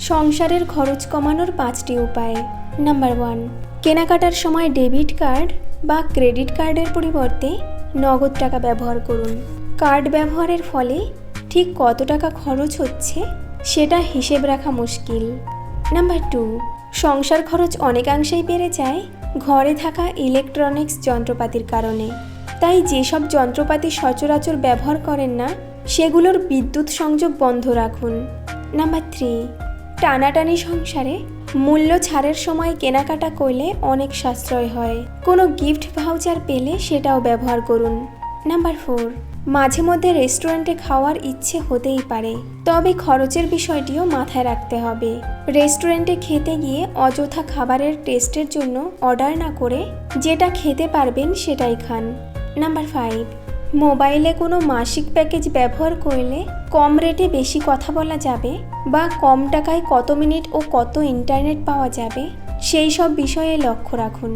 সংসারের খরচ কমানোর 5টি উপায়। নাম্বার 1, কেনাকাটার সময় ডেবিট কার্ড বা ক্রেডিট কার্ডের পরিবর্তে নগদ টাকা ব্যবহার করুন। কার্ড ব্যবহারের ফলে ঠিক কত টাকা খরচ হচ্ছে সেটা হিসেব রাখা মুশকিল। নাম্বার 2, সংসার খরচ অনেকাংশেই বেড়ে যায় ঘরে থাকা ইলেকট্রনিক্স যন্ত্রপাতির কারণে। তাই যেসব যন্ত্রপাতি সচরাচর ব্যবহার করেন না সেগুলোর বিদ্যুৎ সংযোগ বন্ধ রাখুন। নাম্বার 3, টানাটানি সংসারে মূল্য ছাড়ের সময় কেনাকাটা করলে অনেক সাশ্রয় হয়। কোনো গিফট ভাউচার পেলে সেটাও ব্যবহার করুন। নাম্বার 4, মাঝে মধ্যে রেস্টুরেন্টে খাওয়ার ইচ্ছে হতেই পারে, তবে খরচের বিষয়টিও মাথায় রাখতে হবে। রেস্টুরেন্টে খেতে গিয়ে অযথা খাবারের টেস্টের জন্য অর্ডার না করে যেটা খেতে পারবেন সেটাই খান। নাম্বার 5, মোবাইলে কোনো মাসিক প্যাকেজ ব্যবহার করলে কম রেটে বেশি কথা বলা যাবে বা কম টাকায় কত মিনিট ও কত ইন্টারনেট পাওয়া যাবে সেই সব বিষয়ে লক্ষ্য রাখুন।